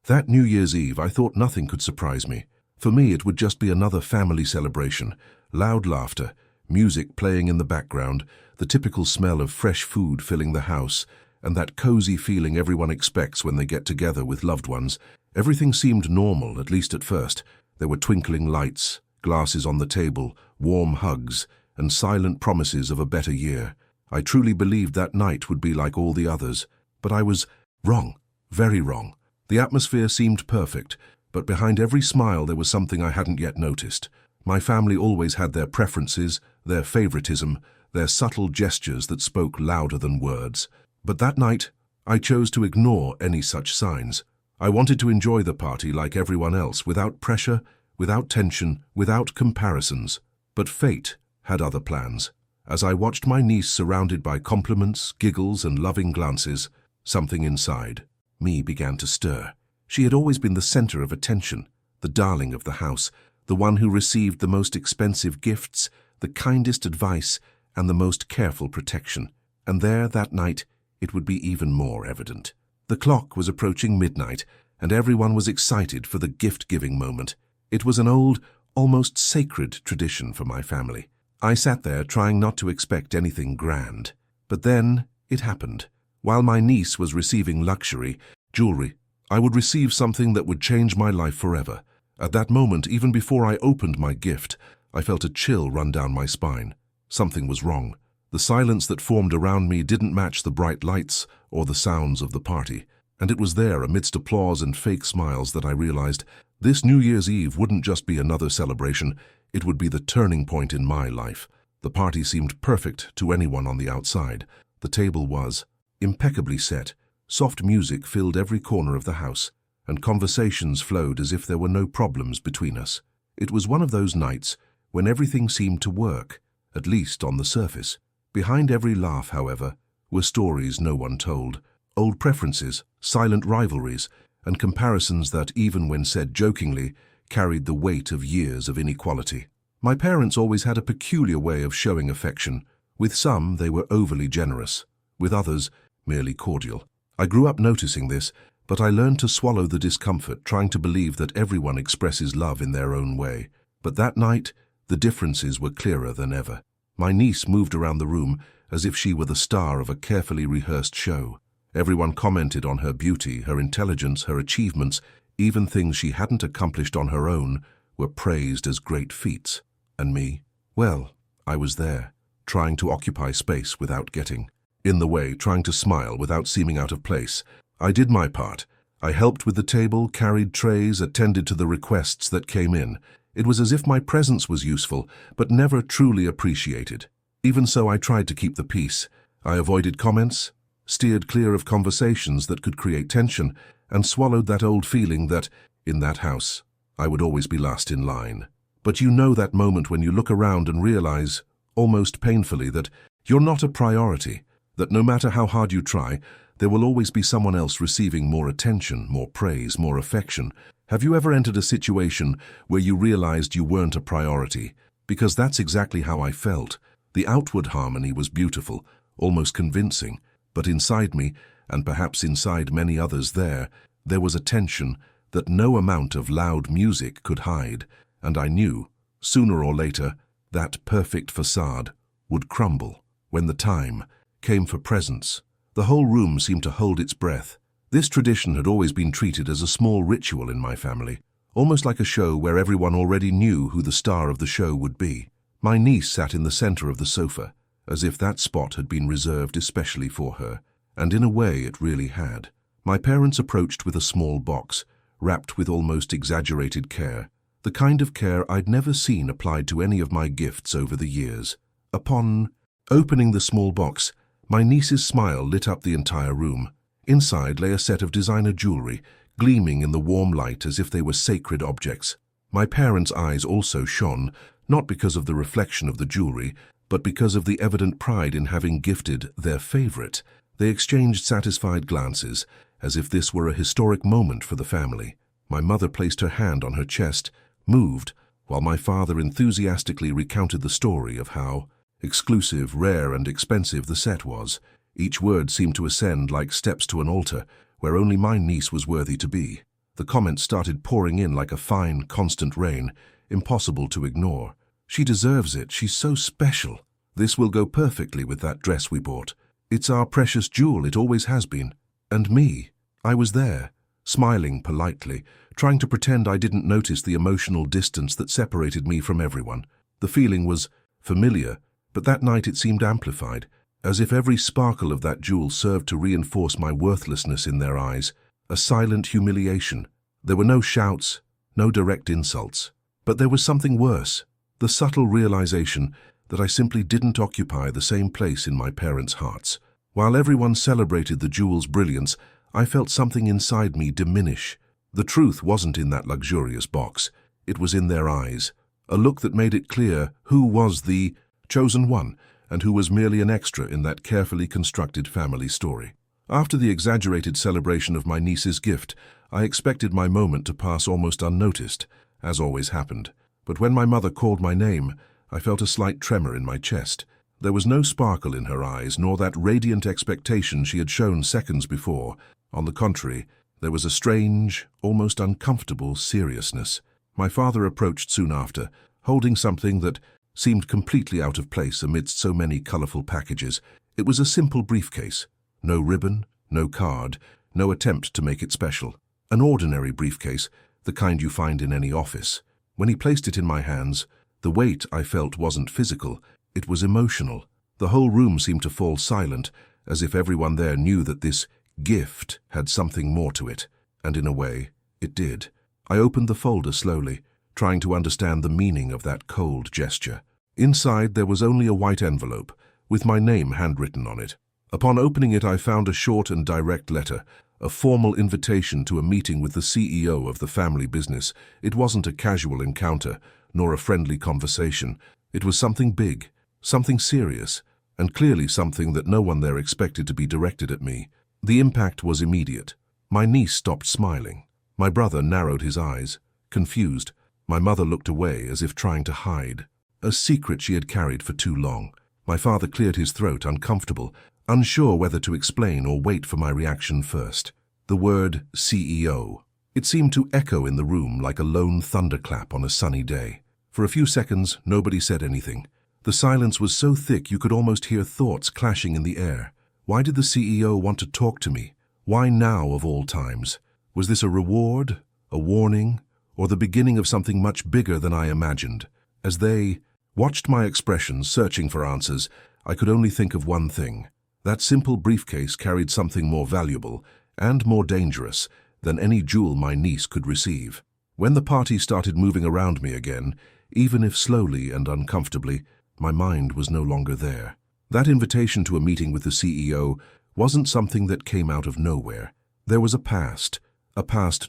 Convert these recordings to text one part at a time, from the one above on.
That New Year's Eve, I thought nothing could surprise me. For me, it would just be another family celebration. Loud laughter, music playing in the background, the typical smell of fresh food filling the house, and that cozy feeling everyone expects when they get together with loved ones. Everything seemed normal, at least at first. There were twinkling lights, glasses on the table, warm hugs, and silent promises of a better year. I truly believed that night would be like all the others, but I was wrong, very wrong. The atmosphere seemed perfect, but behind every smile there was something I hadn't yet noticed. My family always had their preferences, their favoritism, their subtle gestures that spoke louder than words. But that night, I chose to ignore any such signs. I wanted to enjoy the party like everyone else, without pressure, without tension, without comparisons. But fate had other plans. As I watched my niece surrounded by compliments, giggles, and loving glances, something inside me began to stir. She had always been the center of attention, the darling of the house, the one who received the most expensive gifts, the kindest advice, and the most careful protection. And there, that night, it would be even more evident. The clock was approaching midnight, and everyone was excited for the gift-giving moment. It was an old, almost sacred tradition for my family. I sat there trying not to expect anything grand. But then it happened. While my niece was receiving luxury, jewelry, I would receive something that would change my life forever. At that moment, even before I opened my gift, I felt a chill run down my spine. Something was wrong. The silence that formed around me didn't match the bright lights or the sounds of the party. And it was there, amidst applause and fake smiles, that I realized this New Year's Eve wouldn't just be another celebration, it would be the turning point in my life. The party seemed perfect to anyone on the outside. The table was impeccably set, soft music filled every corner of the house, and conversations flowed as if there were no problems between us. It was one of those nights when everything seemed to work, at least on the surface. Behind every laugh, however, were stories no one told, old preferences, silent rivalries, and comparisons that, even when said jokingly, carried the weight of years of inequality. My parents always had a peculiar way of showing affection. With some, they were overly generous. With others, merely cordial. I grew up noticing this, but I learned to swallow the discomfort, trying to believe that everyone expresses love in their own way. But that night, the differences were clearer than ever. My niece moved around the room as if she were the star of a carefully rehearsed show. Everyone commented on her beauty, her intelligence, her achievements. Even things she hadn't accomplished on her own were praised as great feats. And me? Well, I was there, trying to occupy space without getting in the way, trying to smile without seeming out of place. I did my part. I helped with the table, carried trays, attended to the requests that came in. It was as if my presence was useful, but never truly appreciated. Even so, I tried to keep the peace. I avoided comments, steered clear of conversations that could create tension, and swallowed that old feeling that, in that house, I would always be last in line. But you know that moment when you look around and realize, almost painfully, that you're not a priority, that no matter how hard you try, there will always be someone else receiving more attention, more praise, more affection. Have you ever entered a situation where you realized you weren't a priority? Because that's exactly how I felt. The outward harmony was beautiful, almost convincing, but inside me, and perhaps inside many others there was a tension that no amount of loud music could hide, and I knew, sooner or later, that perfect facade would crumble. When the time came for presents, the whole room seemed to hold its breath. This tradition had always been treated as a small ritual in my family, almost like a show where everyone already knew who the star of the show would be. My niece sat in the center of the sofa, as if that spot had been reserved especially for her, and in a way it really had. My parents approached with a small box, wrapped with almost exaggerated care, the kind of care I'd never seen applied to any of my gifts over the years. Upon opening the small box, my niece's smile lit up the entire room. Inside lay a set of designer jewelry, gleaming in the warm light as if they were sacred objects. My parents' eyes also shone, not because of the reflection of the jewelry, but because of the evident pride in having gifted their favorite. They exchanged satisfied glances, as if this were a historic moment for the family. My mother placed her hand on her chest, moved, while my father enthusiastically recounted the story of how exclusive, rare, and expensive the set was. Each word seemed to ascend like steps to an altar, where only my niece was worthy to be. The comments started pouring in like a fine, constant rain, impossible to ignore. "She deserves it. She's so special. This will go perfectly with that dress we bought. It's our precious jewel. It always has been." And me. I was there, smiling politely, trying to pretend I didn't notice the emotional distance that separated me from everyone. The feeling was familiar, but that night it seemed amplified, as if every sparkle of that jewel served to reinforce my worthlessness in their eyes. A silent humiliation. There were no shouts, no direct insults. But there was something worse, the subtle realization that I simply didn't occupy the same place in my parents' hearts. While everyone celebrated the jewel's brilliance, I felt something inside me diminish. The truth wasn't in that luxurious box. It was in their eyes, a look that made it clear who was the chosen one and who was merely an extra in that carefully constructed family story. After the exaggerated celebration of my niece's gift, I expected my moment to pass almost unnoticed, as always happened. But when my mother called my name, I felt a slight tremor in my chest. There was no sparkle in her eyes, nor that radiant expectation she had shown seconds before. On the contrary, there was a strange, almost uncomfortable seriousness. My father approached soon after, holding something that seemed completely out of place amidst so many colorful packages. It was a simple briefcase. No ribbon, no card, no attempt to make it special. An ordinary briefcase, the kind you find in any office. When he placed it in my hands, the weight I felt wasn't physical, it was emotional. The whole room seemed to fall silent, as if everyone there knew that this gift had something more to it. And in a way, it did. I opened the folder slowly, trying to understand the meaning of that cold gesture. Inside there was only a white envelope, with my name handwritten on it. Upon opening it, I found a short and direct letter, a formal invitation to a meeting with the CEO of the family business. It wasn't a casual encounter, nor a friendly conversation. It was something big, something serious, and clearly something that no one there expected to be directed at me. The impact was immediate. My niece stopped smiling. My brother narrowed his eyes, confused. My mother looked away as if trying to hide a secret she had carried for too long. My father cleared his throat, uncomfortable, unsure whether to explain or wait for my reaction first. The word CEO. It seemed to echo in the room like a lone thunderclap on a sunny day. For a few seconds, nobody said anything. The silence was so thick you could almost hear thoughts clashing in the air. Why did the CEO want to talk to me? Why now of all times? Was this a reward, a warning, or the beginning of something much bigger than I imagined? As they watched my expressions, searching for answers, I could only think of one thing. That simple briefcase carried something more valuable and more dangerous than any jewel my niece could receive. When the party started moving around me again, even if slowly and uncomfortably, my mind was no longer there. That invitation to a meeting with the CEO wasn't something that came out of nowhere. There was a past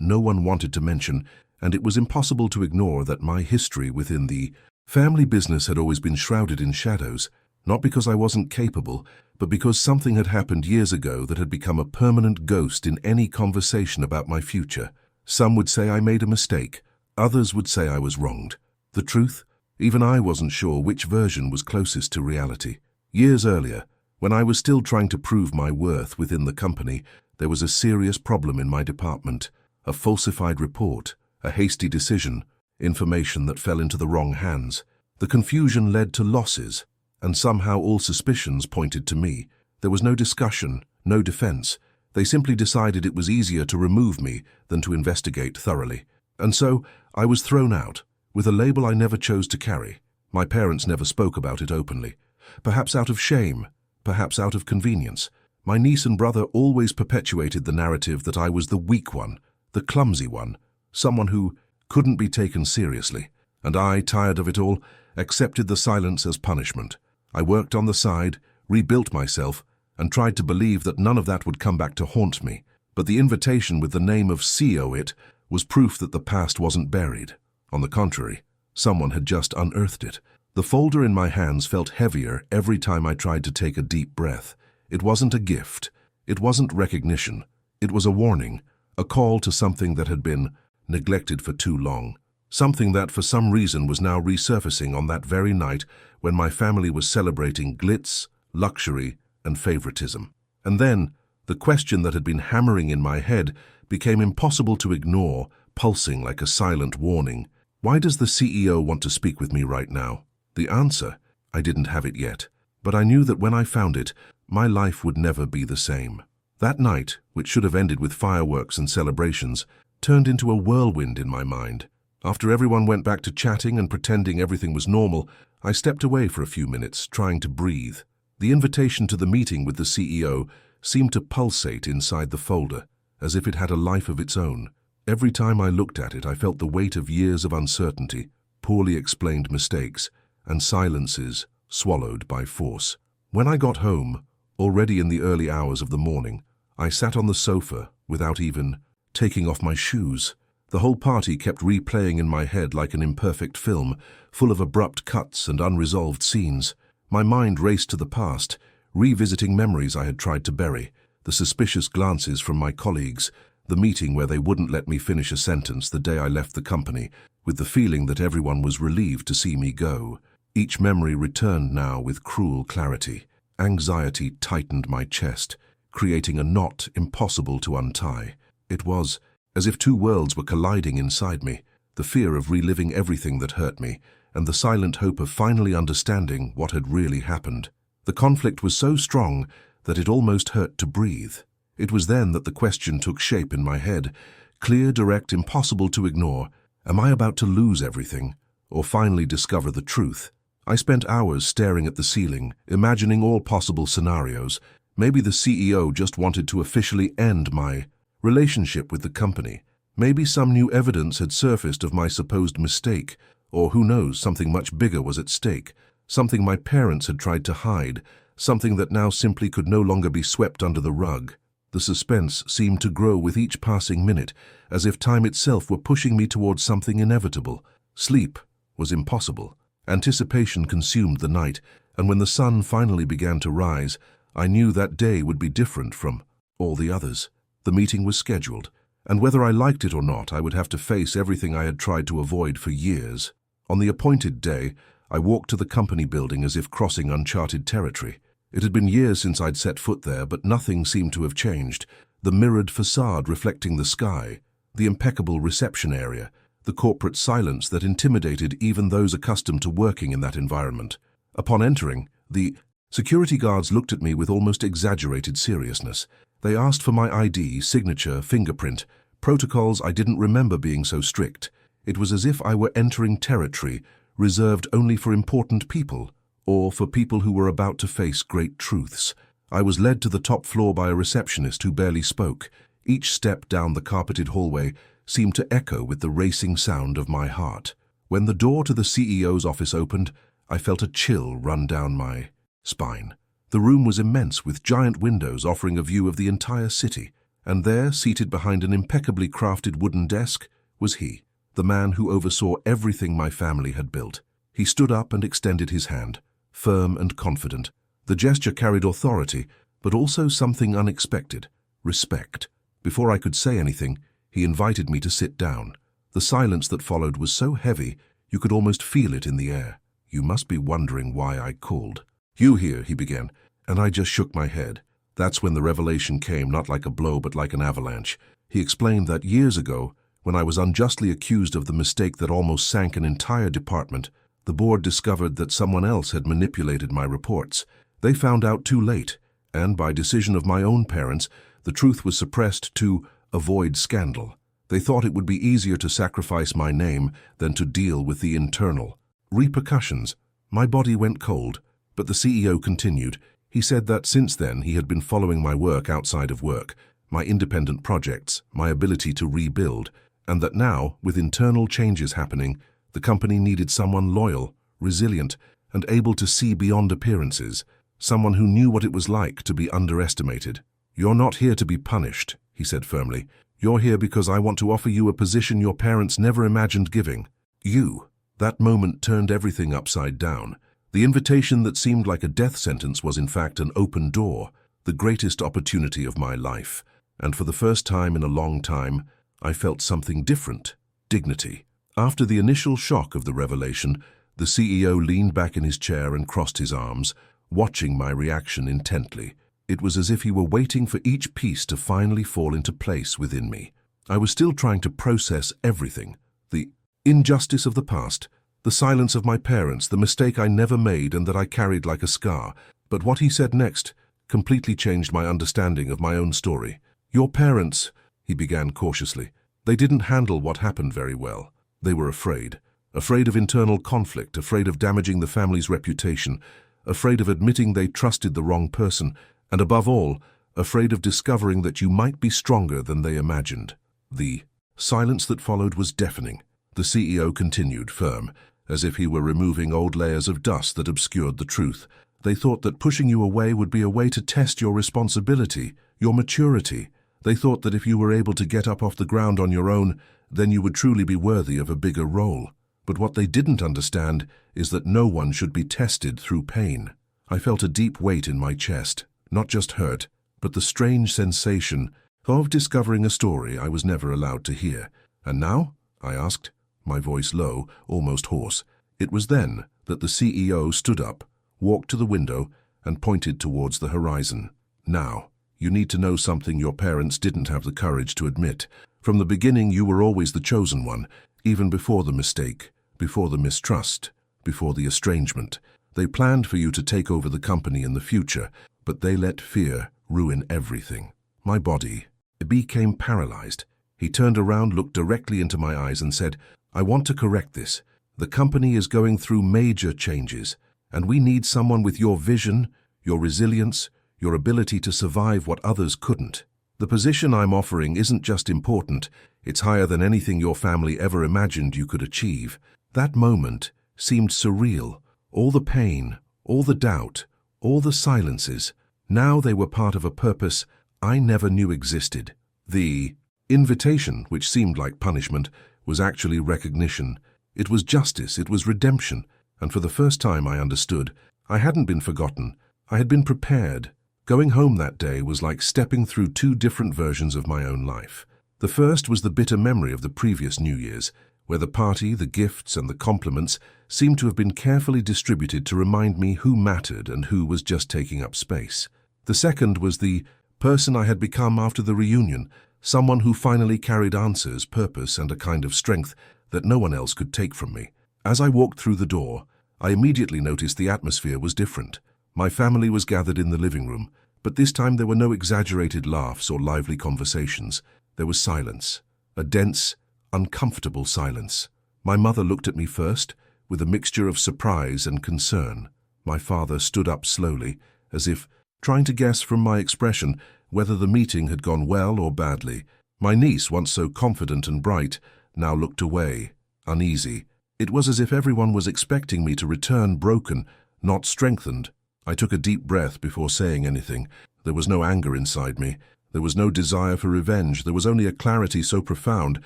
no one wanted to mention, and it was impossible to ignore that my history within the family business had always been shrouded in shadows, not because I wasn't capable, but because something had happened years ago that had become a permanent ghost in any conversation about my future. Some would say I made a mistake, others would say I was wronged. The truth? Even I wasn't sure which version was closest to reality. Years earlier, when I was still trying to prove my worth within the company, there was a serious problem in my department. A falsified report, a hasty decision, information that fell into the wrong hands. The confusion led to losses, and somehow all suspicions pointed to me. There was no discussion, no defense. They simply decided it was easier to remove me than to investigate thoroughly. And so I was thrown out, with a label I never chose to carry. My parents never spoke about it openly. Perhaps out of shame, perhaps out of convenience. My niece and brother always perpetuated the narrative that I was the weak one, the clumsy one, someone who couldn't be taken seriously. And I, tired of it all, accepted the silence as punishment. I worked on the side, rebuilt myself, and tried to believe that none of that would come back to haunt me. But the invitation with the name of CEO it was proof that the past wasn't buried. On the contrary, someone had just unearthed it. The folder in my hands felt heavier every time I tried to take a deep breath. It wasn't a gift. It wasn't recognition. It was a warning, a call to something that had been neglected for too long. Something that for some reason was now resurfacing on that very night when my family was celebrating glitz, luxury, and favoritism. And then, the question that had been hammering in my head became impossible to ignore, pulsing like a silent warning. Why does the CEO want to speak with me right now? The answer? I didn't have it yet, but I knew that when I found it, my life would never be the same. That night, which should have ended with fireworks and celebrations, turned into a whirlwind in my mind. After everyone went back to chatting and pretending everything was normal, I stepped away for a few minutes, trying to breathe. The invitation to the meeting with the CEO seemed to pulsate inside the folder, as if it had a life of its own. Every time I looked at it, I felt the weight of years of uncertainty, poorly explained mistakes, and silences swallowed by force. When I got home, already in the early hours of the morning, I sat on the sofa without even taking off my shoes. The whole party kept replaying in my head like an imperfect film, full of abrupt cuts and unresolved scenes. My mind raced to the past, revisiting memories I had tried to bury, the suspicious glances from my colleagues, the meeting where they wouldn't let me finish a sentence the day I left the company, with the feeling that everyone was relieved to see me go. Each memory returned now with cruel clarity. Anxiety tightened my chest, creating a knot impossible to untie. It was as if two worlds were colliding inside me, the fear of reliving everything that hurt me, and the silent hope of finally understanding what had really happened. The conflict was so strong that it almost hurt to breathe. It was then that the question took shape in my head, clear, direct, impossible to ignore. Am I about to lose everything, or finally discover the truth? I spent hours staring at the ceiling, imagining all possible scenarios. Maybe the CEO just wanted to officially end my relationship with the company. Maybe some new evidence had surfaced of my supposed mistake, or who knows, something much bigger was at stake, something my parents had tried to hide, something that now simply could no longer be swept under the rug. The suspense seemed to grow with each passing minute, as if time itself were pushing me towards something inevitable. Sleep was impossible. Anticipation consumed the night, and when the sun finally began to rise, I knew that day would be different from all the others. The meeting was scheduled, and whether I liked it or not, I would have to face everything I had tried to avoid for years. On the appointed day, I walked to the company building as if crossing uncharted territory. It had been years since I'd set foot there, but nothing seemed to have changed. The mirrored facade reflecting the sky, the impeccable reception area, the corporate silence that intimidated even those accustomed to working in that environment. Upon entering, the security guards looked at me with almost exaggerated seriousness. They asked for my ID, signature, fingerprint, protocols I didn't remember being so strict. It was as if I were entering territory reserved only for important people, or for people who were about to face great truths. I was led to the top floor by a receptionist who barely spoke. Each step down the carpeted hallway seemed to echo with the racing sound of my heart. When the door to the CEO's office opened, I felt a chill run down my spine. The room was immense, with giant windows offering a view of the entire city, and there, seated behind an impeccably crafted wooden desk, was he, the man who oversaw everything my family had built. He stood up and extended his hand, firm and confident. The gesture carried authority, but also something unexpected: respect. Before I could say anything, he invited me to sit down. The silence that followed was so heavy, you could almost feel it in the air. "You must be wondering why I called." "You here," he began, and I just shook my head. That's when the revelation came, not like a blow but like an avalanche. He explained that years ago, when I was unjustly accused of the mistake that almost sank an entire department, the board discovered that someone else had manipulated my reports. They found out too late, and by decision of my own parents, the truth was suppressed to avoid scandal. They thought it would be easier to sacrifice my name than to deal with the internal repercussions. My body went cold, but the CEO continued. He said that since then he had been following my work outside of work, my independent projects, my ability to rebuild, and that now, with internal changes happening, the company needed someone loyal, resilient, and able to see beyond appearances, someone who knew what it was like to be underestimated. "You're not here to be punished," he said firmly. "You're here because I want to offer you a position your parents never imagined giving. You." That moment turned everything upside down. The invitation that seemed like a death sentence was in fact an open door, the greatest opportunity of my life. And for the first time in a long time, I felt something different: dignity. After the initial shock of the revelation, the CEO leaned back in his chair and crossed his arms, watching my reaction intently. It was as if he were waiting for each piece to finally fall into place within me. I was still trying to process everything. The injustice of the past, the silence of my parents, the mistake I never made and that I carried like a scar. But what he said next completely changed my understanding of my own story. Your parents, he began cautiously, they didn't handle what happened very well. They were afraid. Afraid of internal conflict, afraid of damaging the family's reputation, afraid of admitting they trusted the wrong person, and above all, afraid of discovering that you might be stronger than they imagined. The silence that followed was deafening. The CEO continued, firm, as if he were removing old layers of dust that obscured the truth. They thought that pushing you away would be a way to test your responsibility, your maturity. They thought that if you were able to get up off the ground on your own, then you would truly be worthy of a bigger role. But what they didn't understand is that no one should be tested through pain. I felt a deep weight in my chest, not just hurt, but the strange sensation of discovering a story I was never allowed to hear. And now? I asked, my voice low, almost hoarse. It was then that the CEO stood up, walked to the window, and pointed towards the horizon. Now, you need to know something your parents didn't have the courage to admit. From the beginning, you were always the chosen one, even before the mistake, before the mistrust, before the estrangement. They planned for you to take over the company in the future, but they let fear ruin everything. My body became paralyzed. He turned around, looked directly into my eyes and said, I want to correct this. The company is going through major changes, and we need someone with your vision, your resilience, your ability to survive what others couldn't. The position I'm offering isn't just important, it's higher than anything your family ever imagined you could achieve. That moment seemed surreal. All the pain, all the doubt, all the silences. Now they were part of a purpose I never knew existed. The invitation, which seemed like punishment, was actually recognition. It was justice, it was redemption, and for the first time I understood. I hadn't been forgotten. I had been prepared. Going home that day was like stepping through two different versions of my own life. The first was the bitter memory of the previous New Year's, where the party, the gifts, and the compliments seemed to have been carefully distributed to remind me who mattered and who was just taking up space. The second was the person I had become after the reunion, someone who finally carried answers, purpose, and a kind of strength that no one else could take from me. As I walked through the door, I immediately noticed the atmosphere was different. My family was gathered in the living room, but this time there were no exaggerated laughs or lively conversations. There was silence, a dense, uncomfortable silence. My mother looked at me first, with a mixture of surprise and concern. My father stood up slowly, as if trying to guess from my expression whether the meeting had gone well or badly. My niece, once so confident and bright, now looked away, uneasy. It was as if everyone was expecting me to return broken, not strengthened. I took a deep breath before saying anything. There was no anger inside me. There was no desire for revenge. There was only a clarity so profound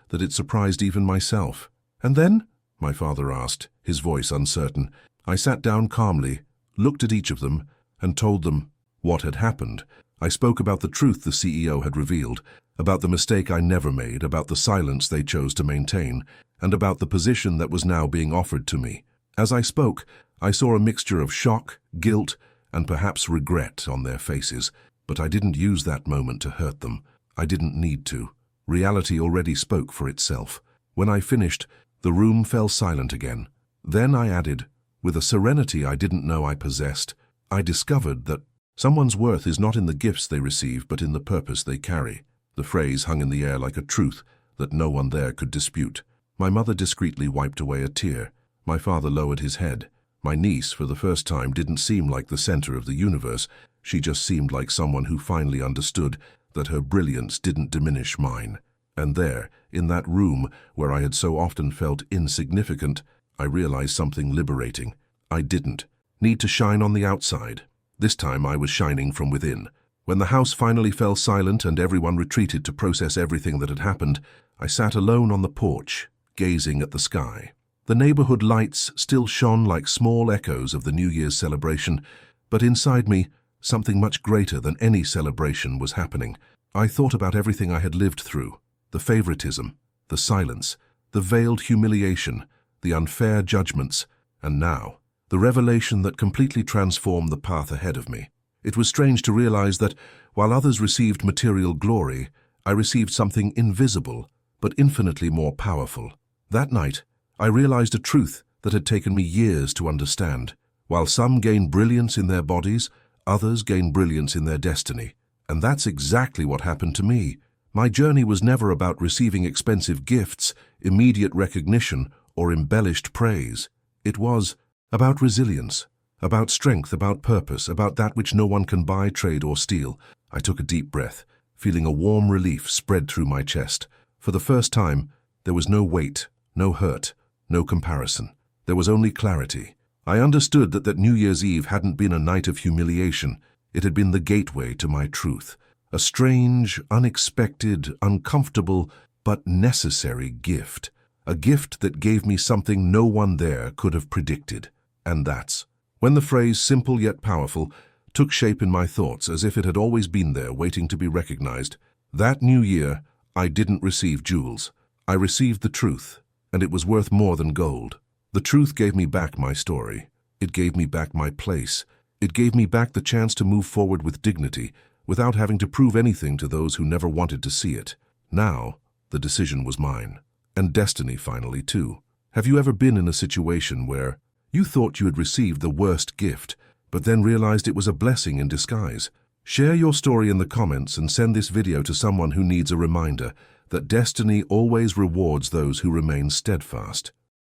that it surprised even myself. And then? My father asked, his voice uncertain. I sat down calmly, looked at each of them, and told them what had happened. I spoke about the truth the CEO had revealed, about the mistake I never made, about the silence they chose to maintain, and about the position that was now being offered to me. As I spoke, I saw a mixture of shock, guilt, and perhaps regret on their faces, but I didn't use that moment to hurt them. I didn't need to. Reality already spoke for itself. When I finished, the room fell silent again. Then I added, with a serenity I didn't know I possessed, I discovered that someone's worth is not in the gifts they receive, but in the purpose they carry. The phrase hung in the air like a truth that no one there could dispute. My mother discreetly wiped away a tear. My father lowered his head. My niece, for the first time, didn't seem like the center of the universe. She just seemed like someone who finally understood that her brilliance didn't diminish mine. And there, in that room where I had so often felt insignificant, I realized something liberating. I didn't need to shine on the outside. This time I was shining from within. When the house finally fell silent and everyone retreated to process everything that had happened, I sat alone on the porch, gazing at the sky. The neighborhood lights still shone like small echoes of the New Year's celebration, but inside me, something much greater than any celebration was happening. I thought about everything I had lived through, the favoritism, the silence, the veiled humiliation, the unfair judgments, and now, the revelation that completely transformed the path ahead of me. It was strange to realize that, while others received material glory, I received something invisible, but infinitely more powerful. That night, I realized a truth that had taken me years to understand. While some gain brilliance in their bodies, others gain brilliance in their destiny. And that's exactly what happened to me. My journey was never about receiving expensive gifts, immediate recognition, or embellished praise. It was about resilience, about strength, about purpose, about that which no one can buy, trade, or steal. I took a deep breath, feeling a warm relief spread through my chest. For the first time, there was no weight, no hurt, no comparison. There was only clarity. I understood that New Year's Eve hadn't been a night of humiliation. It had been the gateway to my truth. A strange, unexpected, uncomfortable, but necessary gift. A gift that gave me something no one there could have predicted. And that's when the phrase, simple yet powerful, took shape in my thoughts as if it had always been there, waiting to be recognized. That new year, I didn't receive jewels. I received the truth, and it was worth more than gold. The truth gave me back my story. It gave me back my place. It gave me back the chance to move forward with dignity, without having to prove anything to those who never wanted to see it. Now, the decision was mine. And destiny finally, too. Have you ever been in a situation where you thought you had received the worst gift, but then realized it was a blessing in disguise? Share your story in the comments and send this video to someone who needs a reminder that destiny always rewards those who remain steadfast.